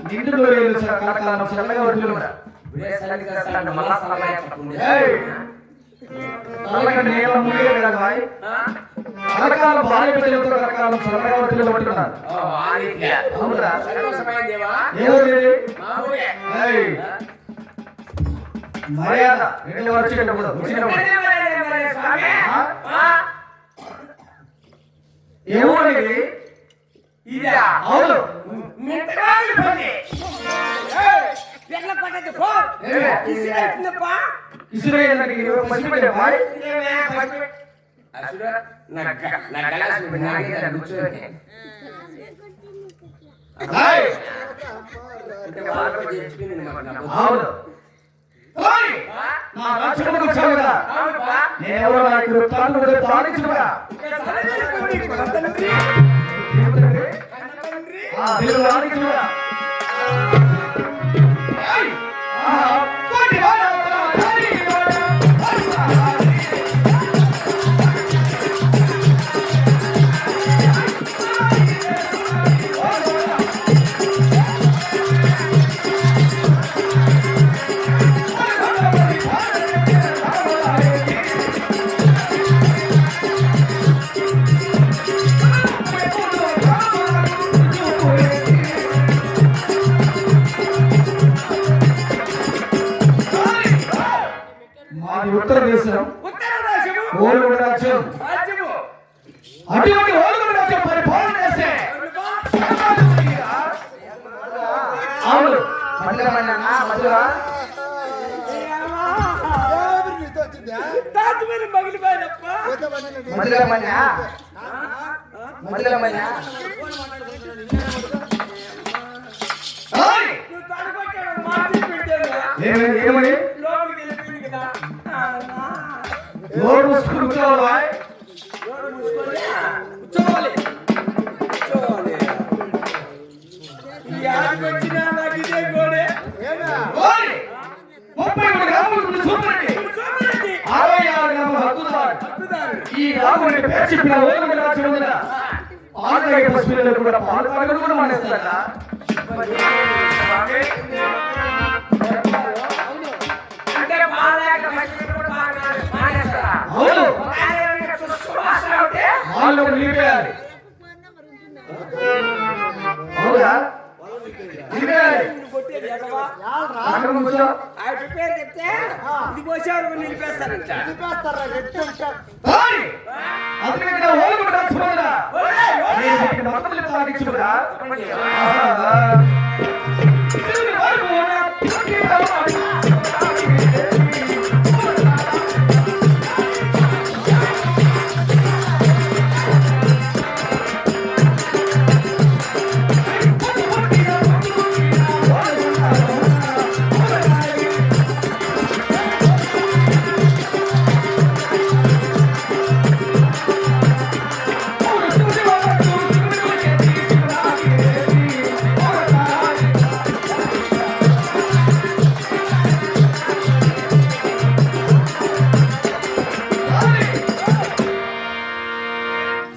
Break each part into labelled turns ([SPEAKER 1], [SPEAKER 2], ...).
[SPEAKER 1] నిండు కనకాలం చల్లగా వడ్లు నీళ్ళ ముందే కదా బాయ్ కనకాలం భార్య బిడ్డలతో కనకాలం చల్లగా వడ్లు పట్టుకున్నారు. మర్యాద వీళ్ళు వచ్చేటప్పుడు ఏమోనిది అవును అవును నేనెవరో నాకు తాగించుకురా ఉత్తర దేశం ఓలుగుండ రాజ్యం అటువంటి ఓలుగుండ రాజ్యం పరిపాలన చేస్తే అవును ఏమని నోరు మూసుకుని కూర్చోవాలి ఈ రాముడి పేరు చెప్పిన ఓలుగుండ రాజ్యం ఆదాయ పశువులను కూడా పాలు తాగడం కూడా మానేస్తారా? అవును వాళ్ళు నిలిపేయాలి. అవునా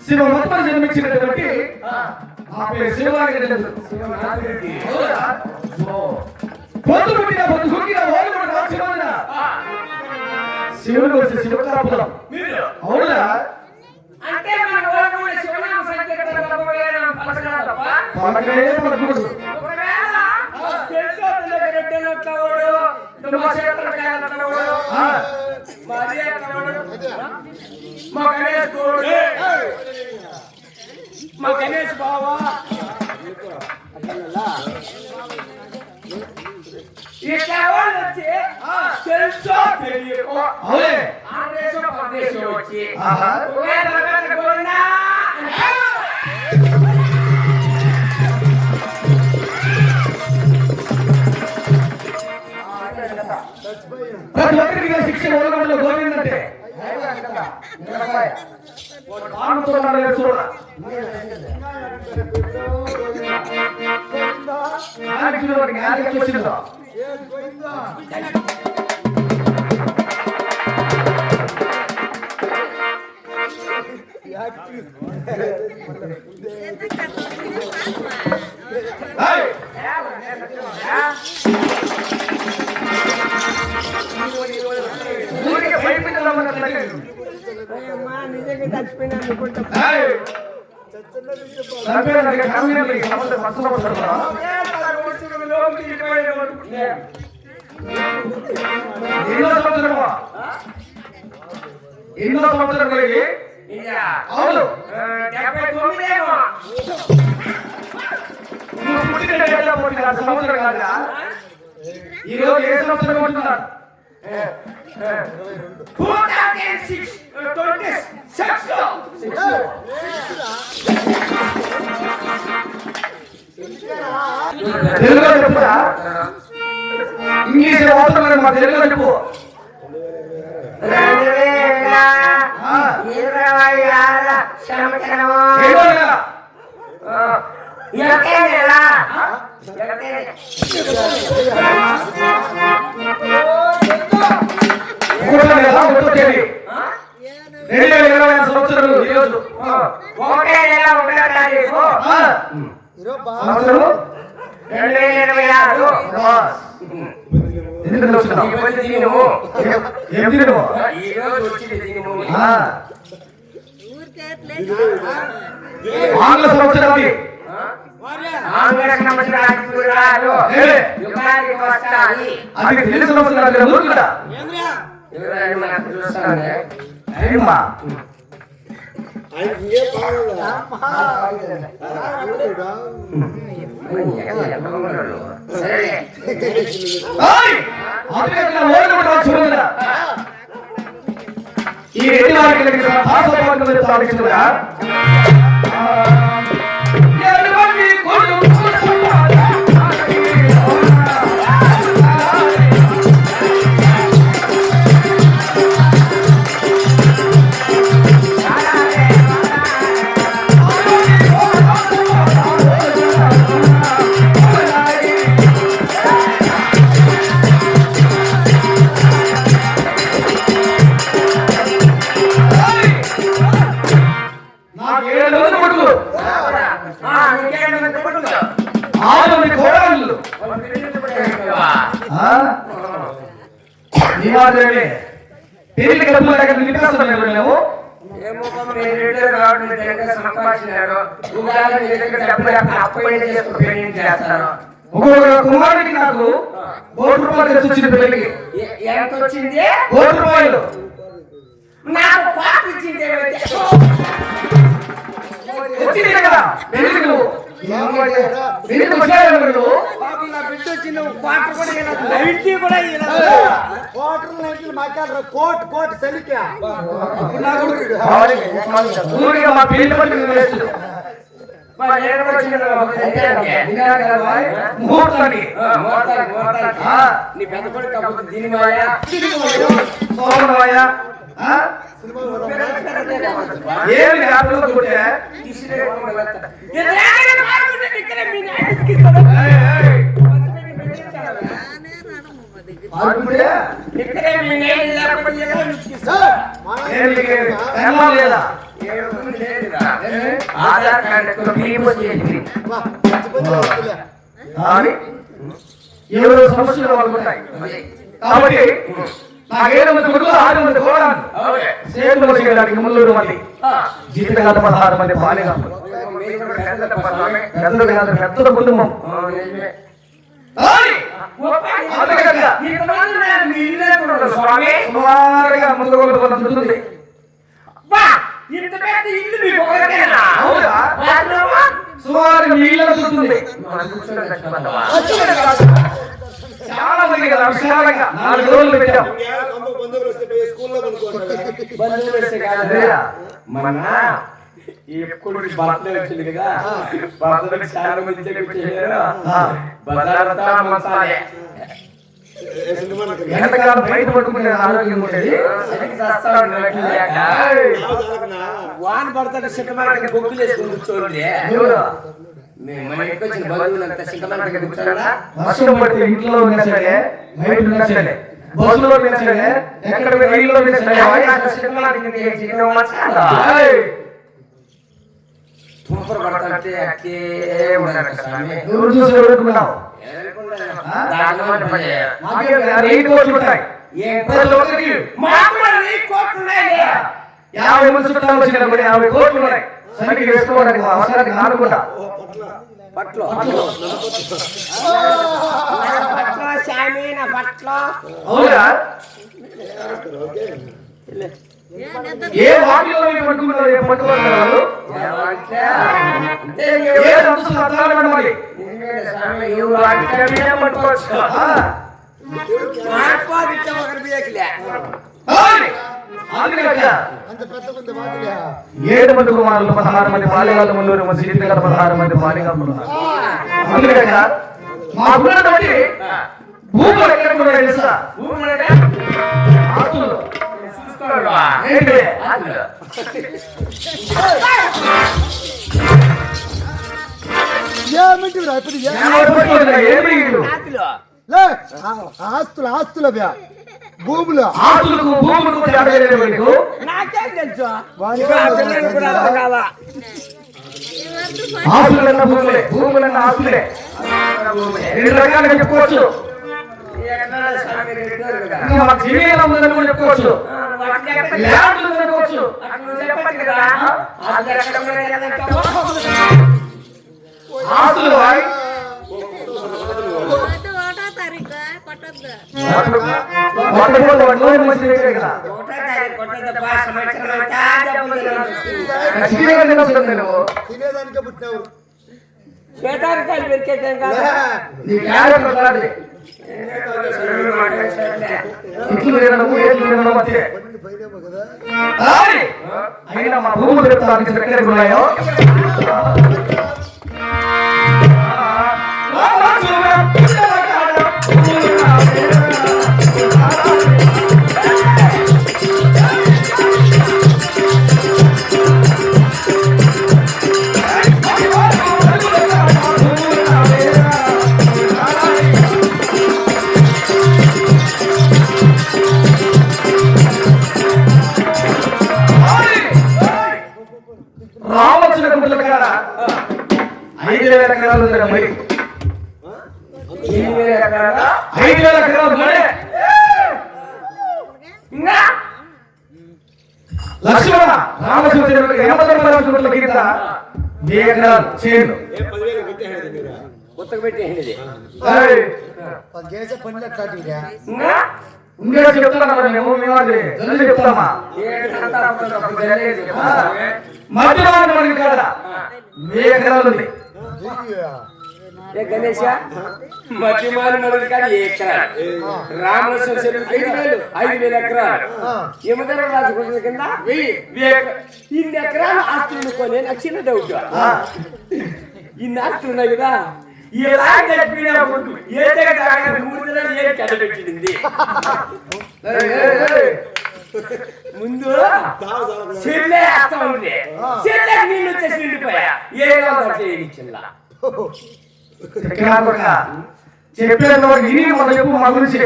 [SPEAKER 1] శివమత్మ జన్మించినటువంటి ఆ పేరు శివనాగిరెడ్డి. పొద్దు పుట్టిన పొద్దు సుట్టిన ఓలుగుండ రాజ్యమున శివుడు వచ్చి శివకాపురం. అవునా పలకనే పలకూడదు.
[SPEAKER 2] మా గణేష్ బావా ఇట్లా వాళ్ళు వచ్చి తెలుసో తెలియకో ఆదేశం ప్రదేశం వచ్చి
[SPEAKER 1] ప్రతి ఒక్కరికి శిక్ష ఓలుగుండలో గోవిందంటే చూడరా ఏయ్! ఊరికి భయపించమన్నట్లయితే.
[SPEAKER 2] నిజంగా చచ్చిపోయినా అనుకుంటా
[SPEAKER 1] ఏయ్! చంపేదానికి కమ్యూనిటీకి సంబంధం పర్సనల్ అవుతారా? ఎన్నో సంవత్సరమా? ఎన్నో సంవత్సరం కలిగి అవును
[SPEAKER 2] 79 ఏమో.
[SPEAKER 1] నువ్వు పుట్టిన డేట్ ఆఫ్ బర్త్ కాదు, సంవత్సరం కాదా? ఈ రోజు ఏ సంవత్సరం ఉంటున్నారు?
[SPEAKER 2] 2006
[SPEAKER 1] తెలుగులో చెప్పురా? ఇంగ్లీష్ అవసరం లేదు, మా తెలుగులో చెప్పు.
[SPEAKER 2] 2026 సంవత్సరము.
[SPEAKER 1] ఏడో నెల.
[SPEAKER 2] ఒకటే నెల.
[SPEAKER 1] ఒకటో నెల, ఒకటో తేదీ. 2025 సంవత్సరం ఈ రోజు.
[SPEAKER 2] ఒకటే నెల 1వ తారీఖు
[SPEAKER 1] సంవత్సరం
[SPEAKER 2] 2026.
[SPEAKER 1] ఎందుకు వస్తున్నావు?
[SPEAKER 2] ఇబ్బంది తినుము.
[SPEAKER 1] ఏం తినవు?
[SPEAKER 2] ఈ రోజు వచ్చింది తినుము.
[SPEAKER 1] ఆంగ్ల సంవత్సరానికి
[SPEAKER 2] ఆంగ్ల సంవత్సరానికి గుర్రాలు యుగానికి వస్తాయి.
[SPEAKER 1] అది తెలుగు సంవత్సరానికి దొరుకుతుందా?
[SPEAKER 2] ఎవరైనా మనకు చూస్తానే.
[SPEAKER 1] ఏమ్మా?
[SPEAKER 2] సరే
[SPEAKER 1] ఏయ్! అదే ఇక్కడ ఓడి కూడా చూడరా? ఈ రెడ్డి వారికి దగ్గర భాషాపాఠం మీద తాగించుకురా? ఎటువంటి కొడుకు నాకు 7 మంది కొడుకులు, 6 మంది కోడళ్ళు. నీవాదేవి పెళ్లి డబ్బుల దగ్గర నిలిపేస్తున్నావు నువ్వు.
[SPEAKER 2] ఏమో మీరు రిటైర్ కావడం దగ్గర సంపాదించినారు. ఉగాది మీ దగ్గర డబ్బులు అప్పైన చేసుకుని చేస్తారు.
[SPEAKER 1] ఒక్కొక్క కుమారుడికి నాకు 1 కోటి రూపాయలు ఖర్చు వచ్చింది పెళ్లికి.
[SPEAKER 2] ఎంత వచ్చింది?
[SPEAKER 1] 1 కోటి రూపాయలు.
[SPEAKER 2] నాకు పాప ఇచ్చింది.
[SPEAKER 1] వచ్చింది కదా పెళ్లికి నువ్వు. పెళ్లికి వచ్చావు నువ్వు.
[SPEAKER 2] పాప నా బిడ్డ వచ్చింది. క్వార్టర్ కూడా ఇవ్వలేదు. నైన్టీ కూడా ఇవ్వలేదు.
[SPEAKER 1] ఊరిగా మా పెళ్లి పట్టి నువ్వు వేసు.
[SPEAKER 2] మా ఏడు వచ్చింది.
[SPEAKER 1] ముహూర్తానికి
[SPEAKER 2] నీ పెద్ద కొడుకు కాకపోతే దీని మాయా
[SPEAKER 1] సోమరాయ ఏమి కాదు కొట్టే.
[SPEAKER 2] ఇక్కడే మీ నేను లేకపోతే ఎలా
[SPEAKER 1] లేదా
[SPEAKER 2] ఆధార్ కార్డు చేసి
[SPEAKER 1] అని 7 సమస్యలు వాళ్ళకు ఉంటాయి. కాబట్టి నాకు 7 మంది కొడుకులు 6 మంది కోడళ్ళు. సేతులు చేయడానికి ముల్లూరు మంది, జీవితకాల 16 మంది బాలికలు. పెద్ద కుటుంబం. సుమారుగా ముందు ఉంటుంది. సుమారు మీ ఇళ్ళ ఉంటుంది. చాలా మంది కదా విశాలంగా 4 రోజులు పెట్టాం.
[SPEAKER 2] మన ఎప్పుడు బర్త్డే వచ్చింది కదా, బర్త్డే చాలా మంది బజారంతా మసాలే.
[SPEAKER 1] ఎంతకాలం బయట పట్టుకుంటే ఆరోగ్యం ఉండేది.
[SPEAKER 2] వాన్ పడతాడు సిద్ధమానికి బొగ్గులు వేసుకుని కూర్చోండి. మన ఎక్కువ వచ్చిన బంధువులంతా సిద్ధమానికి కూర్చోండా.
[SPEAKER 1] వర్షం పడితే ఇంట్లో ఉన్నా సరే, బయట ఉన్నా సరే, బస్సులో ఉన్నా సరే, ఎక్కడ రైల్లో ఉన్నా సరే,
[SPEAKER 2] బంపర్ పడతాంటే అట్లే ఉన్నాడు స్వామి.
[SPEAKER 1] ఎవరు చూసి ఎవరుకున్నావు
[SPEAKER 2] దానివల్ల మరి
[SPEAKER 1] మాకే 8 కోట్లు ఉంటాయి ప్రతి ఒక్కరికి
[SPEAKER 2] మాకు కూడా 1,000 కోట్లు ఉన్నాయి.
[SPEAKER 1] 50 మంది చుట్టాలు వచ్చిన 50 కోట్లు ఉన్నాయి సరికి వేసుకోవడానికి అవసరానికి నానుకుంటా
[SPEAKER 2] పట్లో స్వామి నా పట్లో
[SPEAKER 1] అవునా ఏ వాటిలో పట్టుకున్నారు ఏ పట్టుకున్నారు ఏ సంతోషం అర్థాలు మరి
[SPEAKER 2] స్వామి ఇవ్వు అంటే పట్టుకోవచ్చు.
[SPEAKER 1] ఏడు మంది కుమారులు 16 మంది బాల్యగాలు మున్నూరు మంది సీట్లు గల 16 మంది బాలిగాలు అందుకే మాకున్నటువంటి భూములు ఎక్కడ ఉన్నాయి తెలుసా? ఆస్తులు ఏంటి? ఏమి ఇల్లు?
[SPEAKER 3] ఆస్తుల భూములు
[SPEAKER 1] ఆస్తులకు భూములకు తేడా లేదు మీకు.
[SPEAKER 2] నాకేం తెలుసు
[SPEAKER 1] ఆస్తులన్న భూములే భూములన్న ఆస్తులే 2 రకాలుగా చెప్పుకోవచ్చు. ఇంకా మాకు జమీన్ ఉందని కూడా చెప్పుకోవచ్చు, ల్యాండ్ ఉందని చెప్పుకోవచ్చు. ఆస్తులు
[SPEAKER 3] తినేదానికే పుట్టినావు.
[SPEAKER 2] శ్వేతారికాయలు పెరికేదేం కాదు.
[SPEAKER 3] పోయినామో కదా
[SPEAKER 1] అయినా మా భూములు చెప్తానికి ఎక్కడికి ఉన్నాయో రామచిన గుంటల కాడ 5,000 ఎకరాలు ఉంది మరి 5,000 ఎకరాలు మరి ఇంకా లక్ష్మణ రామచంద్రుడికి 80 గుంటల కింద 1000 ఎకరాలు చేను
[SPEAKER 2] కొత్తగా పెట్టేయండి.
[SPEAKER 3] చేసే పనులు అట్లాంటివిగా
[SPEAKER 1] ఇంకా చెప్తున్నా మేము మేమది జల్లి చెప్తామా మధ్య మనకి కాడ 1000 ఎకరాలు ఉంది.
[SPEAKER 2] గణేష మధ్యమాన నడులు కానీ ఎకరాలు రామలక్ష్మణ చెరువు 5,000 ఎకరాలు యమధర రాజు కింద 1000 ఇన్ని ఎకరాలు ఆస్తులు కొని నాకు చిన్న డౌట్. ఇన్ని ఆస్తులు ఉన్నాయి కదా ఎలా చెప్పినా ముందు ఏ దగ్గర 3 నెలలు ఏ కథ పెట్టింది ముందు చెల్లె వేస్తా ఉంది. చెల్లెకి నీళ్ళు వచ్చేసి నిండిపోయా ఏదో చిన్న
[SPEAKER 1] చెప్పేంత వరకు ఇది మన చెప్పు మా గురించి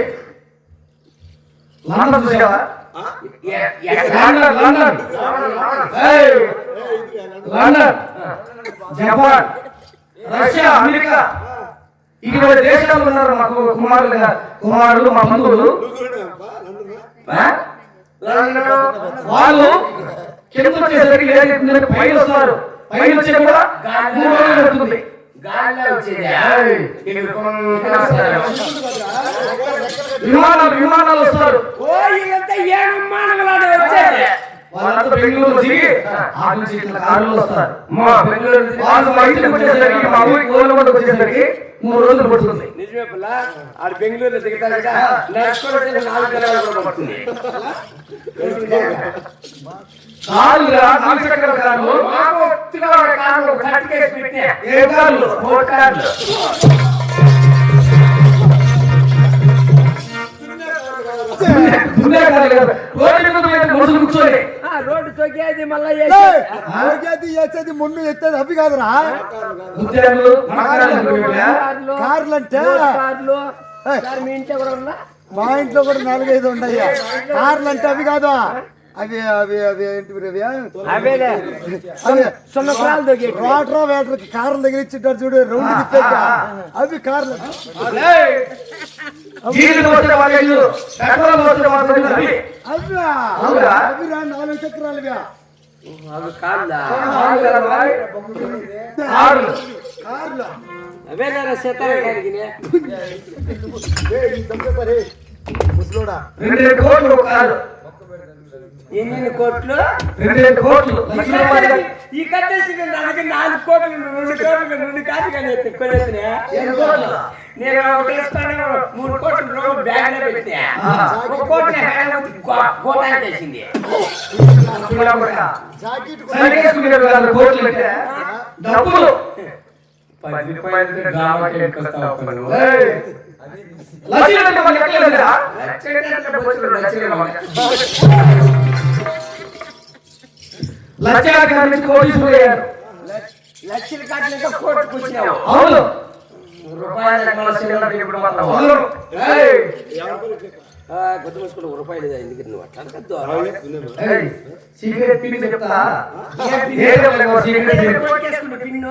[SPEAKER 1] లండన్ చూసావా? లండన్ జపాన్ రష్యా అమెరికా ఇటువంటి దేశాలు ఉన్నారు మాకు కుమారులు మా బంధువులు. వాళ్ళు కింద వచ్చేసరికి పైన వస్తున్నారు. పైన వచ్చే కూడా 3 రోజులు పడుతుంది. విమానాలు వస్తారు. వాళ్ళంతా బెంగళూరు దిగి ఆ నుంచి ఇట్లా కారులో వస్తారు. వాళ్ళు మా ఇంటికి వచ్చేసరికి మా ఊరికి గోలమంటకు వచ్చేసరికి 3 రోజులు పడుతుంది.
[SPEAKER 2] నిజమే పిల్ల ఆడు బెంగళూరులో దిగుతారు కదా 4 గంటలు పడుతుంది.
[SPEAKER 1] నాలుగు చక్రాల కార్లు మాకు కార్లు కట్టికేసి పెట్టినా ఏ కార్లు మోటార్ కార్లు మనుషులు కూర్చోలే
[SPEAKER 2] రోడ్డు తొక్కేది మళ్ళీ
[SPEAKER 3] చేసేది ముందు ఎత్తేది అవి కాదురా
[SPEAKER 1] ఉద్యోగులు
[SPEAKER 3] కార్లు అంటే
[SPEAKER 2] మీ ఇంట్లో కూడా
[SPEAKER 3] మా ఇంట్లో కూడా 4-5 ఉన్నాయి. కార్లు అంటే అవి కాదు అవి అవి అవి ఏంటి అవి
[SPEAKER 2] అవేలే
[SPEAKER 3] అవి
[SPEAKER 2] సున్న కులాలు దొరికి
[SPEAKER 3] రోటరా వేటర్కి కార్లు తగిలిచ్చింటారు చూడు రౌండ్ తిప్పాక అవి కార్లు
[SPEAKER 1] జీవితం వచ్చిన వాళ్ళు పెట్రోల్ వచ్చిన వాళ్ళు అవి.
[SPEAKER 3] అవి
[SPEAKER 1] అవునా?
[SPEAKER 3] అవి రా 4 చక్రాలు
[SPEAKER 2] అవి కాదా
[SPEAKER 1] ఆరు కదా బాయ్? ఆరు.
[SPEAKER 3] కార్లు
[SPEAKER 2] అవేలే సీతారా కాడికి
[SPEAKER 3] ముసలోడా
[SPEAKER 1] 2 కోట్లు ఒక కారు.
[SPEAKER 2] ఎన్ని కోట్లు
[SPEAKER 1] 2 కోట్లు లక్షల రూపాయలు.
[SPEAKER 2] ఈ కట్టేసి నాకు 4 కోట్లు 2 కోట్లు 2 కాదు కానీ ఎక్కువనే
[SPEAKER 1] 2 కోట్లు.
[SPEAKER 2] నేను ఒకటేస్తాను 3 కోట్లు బ్యాగ్ లో పెట్టా 1 కోట్లు గోటానికి వేసింది
[SPEAKER 1] ఇలా కూడా.
[SPEAKER 3] జాకెట్
[SPEAKER 1] సరిగేసుకునే వాళ్ళు కోట్లు అంటే డబ్బులు 10 రూపాయలు డ్రామాకి ఎక్కొస్తావు అప్పుడు నువ్వు. ఏయ్! లక్షలు అంటే వాళ్ళు ఎక్కలేదురా? లక్షలాధికారి నుంచి పోలీసులు పోయారు.
[SPEAKER 2] లక్షలు కట్టలేక కోట్లు కూర్చున్నావు
[SPEAKER 1] అవును.
[SPEAKER 2] రూపాయలు మన చిల్లర ఇప్పుడు మన
[SPEAKER 1] అవును. ఏయ్!
[SPEAKER 2] గుర్తు మూసుకుంటే రూపాయలు ఎందుకు నువ్వు అట్లా అనకద్దు.
[SPEAKER 1] ఏయ్! సిగరెట్ పిన్ చెప్తా. ఏ చెప్పలేవు సిగరెట్ పిన్.
[SPEAKER 2] కొట్టేసుకుంటే పిన్ను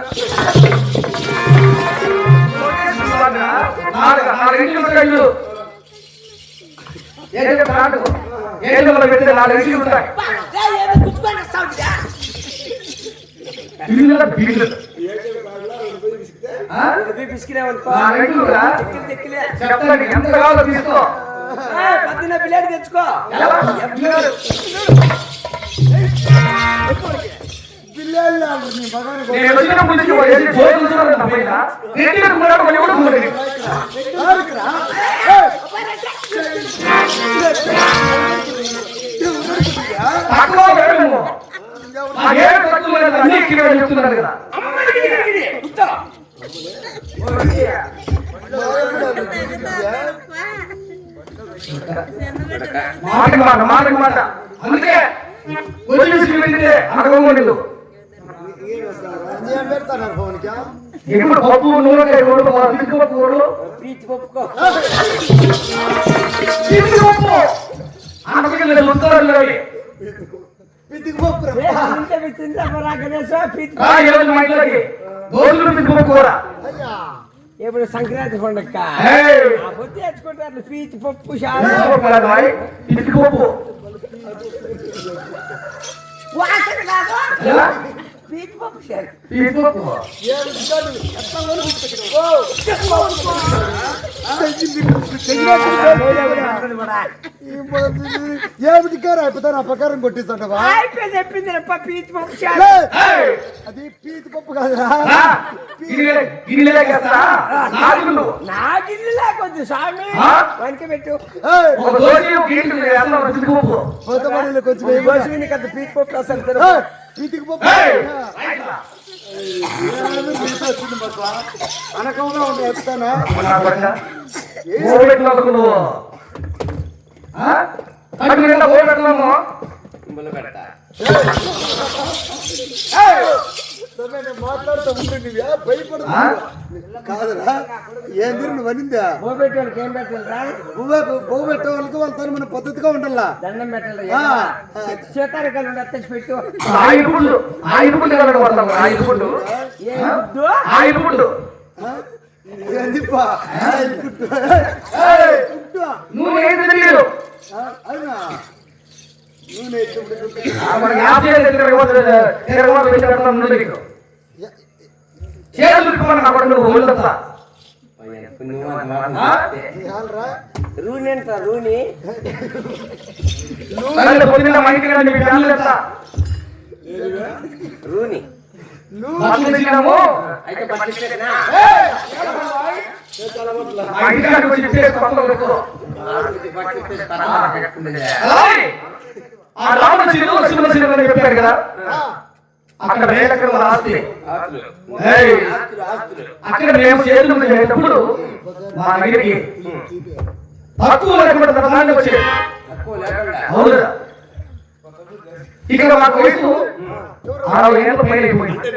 [SPEAKER 1] నాలుగు ఇంటిలు ఉంటాయి ఇల్లు. ఏం చెప్తాడు? ఏళ్ళు మనం పెట్టిన 4 ఇంటిలు ఉంటాయి. ఇల్లుల బిల్లు. ఆ?
[SPEAKER 2] పిసికినావనుకో
[SPEAKER 1] 4 ఇంటిలు రా.
[SPEAKER 2] తెక్కిలే
[SPEAKER 1] చెప్తాను ఎంత కావాలో తీసుకో.
[SPEAKER 2] పద్దిన బిలేడు తెచ్చుకో
[SPEAKER 1] ఎలా?
[SPEAKER 3] పిల్లలు నీ మగని
[SPEAKER 1] నేను వచ్చిన ముందు జోకులు చూడాలి పైన రెడ్డి కూడా మళ్ళీ కూడా ఉండేది. తక్కువ పెట్టము. ఆ ఏడు తక్కువ లేదు, అన్ని కిలో చెప్తున్నారు కదా. మాటకి మాట అందుకే వచ్చి వెళ్ళితే అడగకూడదు.
[SPEAKER 3] ఏం పెడతాను ఫోన్కి
[SPEAKER 1] ఎప్పుడు పప్పు నూనె పప్పు
[SPEAKER 2] పీచి పప్పుకో
[SPEAKER 3] పితికి పప్పు అయ్యా
[SPEAKER 2] ఇప్పుడు సంక్రాంతి పండుగ పొద్దు తెచ్చుకుంటారు పీచి పప్పు
[SPEAKER 1] పప్పు
[SPEAKER 2] వాసన కాదు పీచి పప్పు సార్
[SPEAKER 3] ఏమిటి గారు అయిపోతారు ఆ ప్రకారం కొట్టిస్తాడవా
[SPEAKER 2] చెప్పింది పీచి పప్పు
[SPEAKER 3] అది పీతి పప్పు కాదురా
[SPEAKER 2] నాకు ఇల్లు లేకొద్దు స్వామి వెనక పెట్టు
[SPEAKER 3] పోతమడిలో కొంచెం
[SPEAKER 2] గోసువిని కదా పీచి పప్పు అసలు
[SPEAKER 3] పీతికి పప్పు అనకంగా ఉండి చెప్తానా
[SPEAKER 2] పెడతా
[SPEAKER 3] మాట్లాడుతూ ఉంటే నువ్వే భయపడతా కాదురా ఏంది నువ్వు అనిందా
[SPEAKER 2] బో పెట్టేవాళ్ళకి ఏం పెట్టాలరా
[SPEAKER 3] నువ్వే బొవ్వు పెట్టే వాళ్ళకి వాళ్ళతో మన పద్ధతిగా ఉండాలా
[SPEAKER 2] దండం పెట్టాలి సీతారికలు తెచ్చి పెట్టు ఏ గుడ్డు
[SPEAKER 3] ఏందిప్పా అయినా నూనె
[SPEAKER 2] రూని అంట రూని రూని అయితే పట్టించేనా
[SPEAKER 1] చెప్పారు కదా అక్కడ వేలక్కడ ఆస్తి అక్కడ మేము చేతులు చేసేటప్పుడు మా దగ్గరికి తక్కువ లేకుండా ప్రధాని వచ్చేది అవును ఇక్కడ మాకు వయసు 60 ఏళ్ళ పైన అయిపోయింది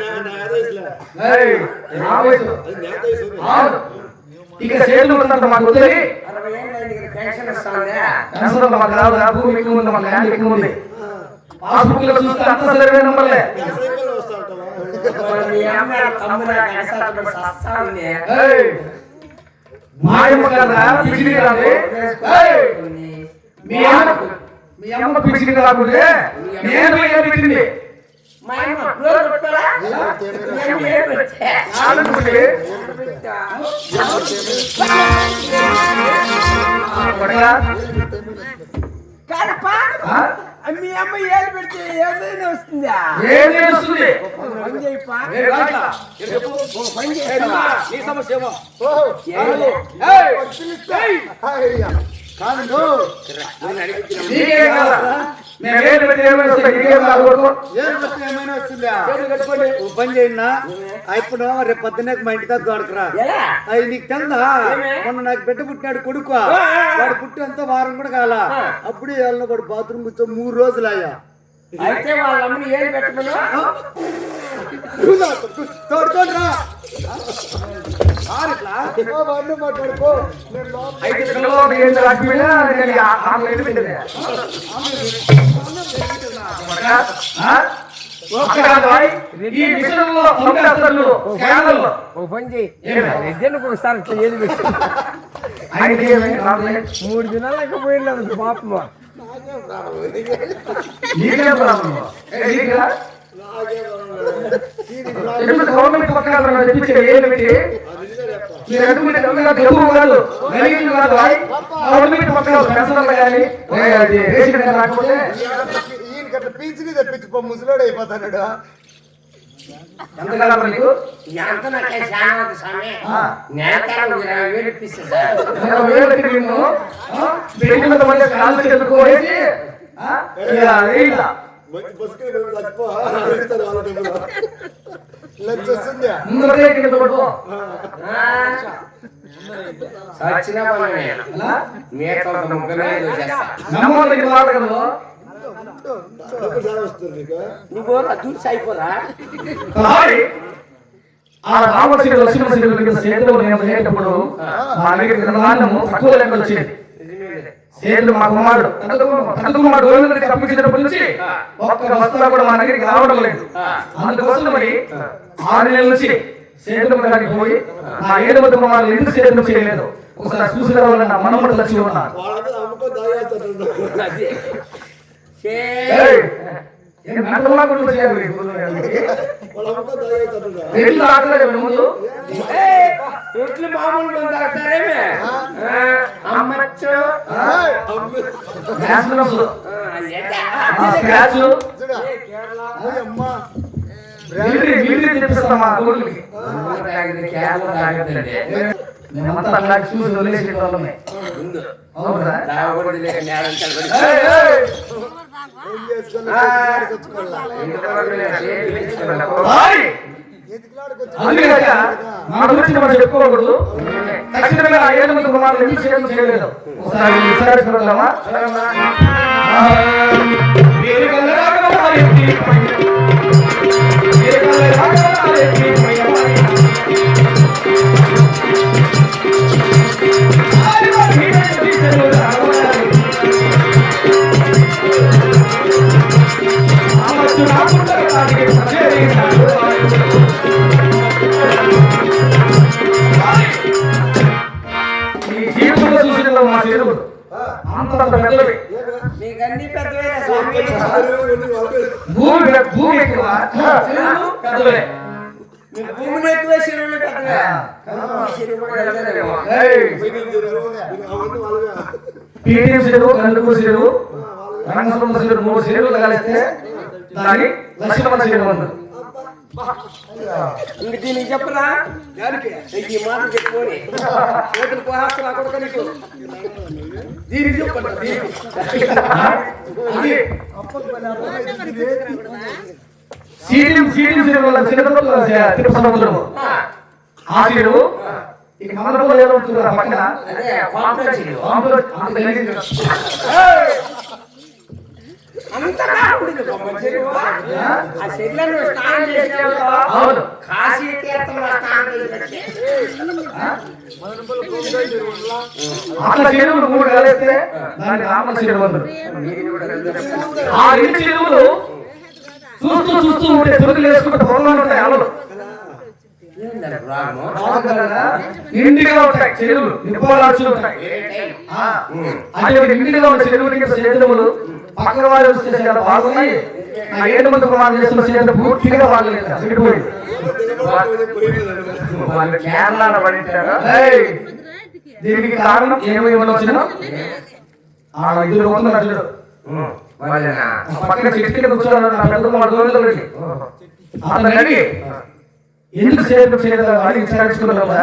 [SPEAKER 1] ఇక చేతులు ఉన్నంత మాకు వదిలి
[SPEAKER 2] 60 ఏళ్ళ పెన్షన్ వస్తుంది
[SPEAKER 1] మాకు రాదు భూమి ఎక్కువ ఉంది మాకు ల్యాండ్ ఎక్కువ ఉంది పాస్బుక్ లో చూస్తే అంత సరైన నంబర్లే.
[SPEAKER 3] సైకిల్ వస్తా ఉంటావా?
[SPEAKER 2] మీ అమ్మ తమ్ముడు కనసాగుడు సస్తా ఉంది.
[SPEAKER 1] ఏయ్, మాయమ్మ కదా పిచ్చిది కాదు. ఏయ్, మీ అమ్మ పిచ్చిది కాకుంటే నేను ఏం పెట్టింది
[SPEAKER 2] మా అమ్మ డోర్ కొట్టాలా? నేను ఏం పెట్టా?
[SPEAKER 1] ఆనందపడి కొడగా
[SPEAKER 2] కాదప్పా, మీ అమ్మ ఏలు పెడితే ఏమైనా వస్తుందా?
[SPEAKER 1] ఏం చేస్తుంది?
[SPEAKER 2] పని చేయప్పా.
[SPEAKER 1] ఏ రాట్లా?
[SPEAKER 2] పని చేస్తావా?
[SPEAKER 1] నీ సమస్య ఏమో?
[SPEAKER 2] ఏలే.
[SPEAKER 1] ఏయ్,
[SPEAKER 3] అయ్యా. కాదు నువ్వు.
[SPEAKER 1] నీకేం కావాలా? మేము ఏం పెట్టి ఏమైనా వస్తాయి? నీకేం కాదు కొడుకు?
[SPEAKER 3] ఏం వస్తే ఏమైనా వస్తుందా?
[SPEAKER 1] చేతులు కట్టుకోండి.
[SPEAKER 3] ఓ పని చేయండి ఇప్పుడు రేపు పొద్దున్నే మా ఇంటి దగ్గర దొరకరా.
[SPEAKER 2] ఎలా?
[SPEAKER 3] అవి నీకు తెలుదా? మొన్న నాకు బిడ్డ పుట్టినాడు కొడుకు. వాడు పుట్టి అంతా వారం కూడా కాల. అప్పుడే వెళ్ళిన వాడు బాత్రూమ్ కూర్చో 3 రోజులు అయ్యా.
[SPEAKER 2] అయితే వాళ్ళ అమ్మని ఏలు పెట్టమను.
[SPEAKER 3] తోడుకోండిరా.
[SPEAKER 1] అయితే పిల్లలు ఏం రాకపోయినా నేను ఆమె ఏది పెట్టేది. ఈ విషయంలో పంపేస్తారు స్కానర్లో.
[SPEAKER 2] ఓ పని చేయి, ఇద్దరికి ఒకసారి ఇట్లా ఏది పెట్టి
[SPEAKER 1] ఆయనకి ఏమీ రాలేదు.
[SPEAKER 2] 3 దినాలకు పోయినది పాపం.
[SPEAKER 1] నీకేం ప్రాబ్లం? నీకురా? గవర్నమెంట్ పక్కన తెప్పించే ఏది పెట్టి మీరు అడుగుంటే తెలుగు కాదు గలీజులు కాదు. గవర్నమెంట్ పక్కన పెన్షన్లు కానీ రేషన్ రాకపోతే
[SPEAKER 3] ఈయనకి అట్లా పీచుని తెప్పించుకో ముసలోడు అయిపోతాడు.
[SPEAKER 1] ఎంత కాలం నీకు?
[SPEAKER 2] ఎంత నాకు చాలా స్వామి. నేతలు 20,000 ఇప్పిస్తా.
[SPEAKER 1] 20,000 నిన్ను పెళ్లి మీద మళ్ళీ కాళ్ళు చెప్పుకోవేసి
[SPEAKER 3] మంచి బస్సు చచ్చిపో లక్ష వస్తుంది.
[SPEAKER 1] ముందరే కింద పడుకో.
[SPEAKER 2] సచిన పని మేకలతో ముగ్గురు చేస్తా.
[SPEAKER 1] నమ్మోళ్ళకి వాడగలవు.
[SPEAKER 3] వస్తుంది నీకు.
[SPEAKER 2] నువ్వు చూసి అయిపోరా.
[SPEAKER 1] ఆ రామశ్రీ లక్ష్మణ సేతులు నేను చేసేటప్పుడు మా దగ్గర నిర్మాణము తక్కువ లెక్క వచ్చేది. సేతులు మా కుమారుడు కుమారుడు గోవిందుడికి తప్పించినప్పటి నుంచి ఒక్క వస్తువులా కూడా మా దగ్గరికి రావడం లేదు. అందుకోసం మరి 6 నెలల నుంచి సేతులు గారికి పోయి మా 7వ కుమారులు ఎందుకు సేతులు చేయలేదు ఒకసారి చూసి రావాలని నా మనముడు లక్ష్యం ఉన్నారు.
[SPEAKER 3] వాళ్ళతో అమ్ముకో దాగేస్తాడు.
[SPEAKER 1] మెంటల్లా కూడా చేయాలి.
[SPEAKER 3] వాళ్ళు అమ్ముకో దాగేస్తాడు.
[SPEAKER 1] ఎట్లు రాకలేదు ముందు
[SPEAKER 2] ఎట్లు మామూలు తాగుతారేమే అమ్మచ్చు.
[SPEAKER 1] మేమంతా అలా చూసి వదిలేసే వాళ్ళమే. అవునా? అందుకే మా గురించి మనం చెప్పుకోకూడదు. ఖచ్చితంగా ఆ 7 మంది కుమారులు ఎందుకు చేయలేదు ఒకసారి విచారించుకుందామా? ఈ జీవితంలో చూసిన మా చెరువులు అంత పెద్దవి. భూమి ఎక్కువ చెరువులు పెద్దవే.
[SPEAKER 2] భూమిని ఎక్కువ చెరువులు పెద్దవే.
[SPEAKER 1] పీటీఎం చెరువు, కందుకూరు చెరువు, రంగసముద్ర చెరువు 3 చెరువులు కలిస్తే దాని లక్ష్మణ చెరువు అన్నారు.
[SPEAKER 2] ఇంక దీనికి చెప్పరా ఈ మాట చెప్పుకొని దీనికి చెప్పండి.
[SPEAKER 1] సీడియం చెరువు తిరుపతి సముద్రము ఆ చెరువు ఇక మనలో ఏమవుతుంది పక్కన
[SPEAKER 2] అంతగా ఉండేది బొమ్మ చెరువు. ఆ చెరువులో స్నానం చేసేవాళ్ళు
[SPEAKER 1] అవును.
[SPEAKER 2] కాశీ తీర్థంలో స్నానం చేసేవాళ్ళు.
[SPEAKER 1] అట్లా చెరువులు 3 కలిస్తే దాన్ని రామల చెరువు అన్నారు. ఆ 2 చెరువులు చూస్తూ చూస్తూ ఉంటే తురుకులు వేసుకుంటే పొలంలో ఉంటాయి అలలు.
[SPEAKER 2] రాము
[SPEAKER 1] నిండిగా ఉంటాయి చెరువులు, నింపాల్సి ఉంటాయి. అంటే నిండిగా ఉన్న చెరువులకి సేతులు పక్కన వారు వస్తే చాలా బాగున్నాయి. నా 7 మంది ప్రమాణం చేస్తున్న సేతులు పూర్తిగా బాగలేదు, చెడిపోయింది. వాళ్ళు కేరళలో పడించారు. దీనికి కారణం ఏమై వచ్చిన ఇద్దరు పోతున్నారు చూడు. పక్కన చెట్టు కింద కూర్చోన్నారు. నా పెద్ద అతను అడిగి ఎందుకు సేపు చేయలేదు అని విచారించుకున్నావు కదా.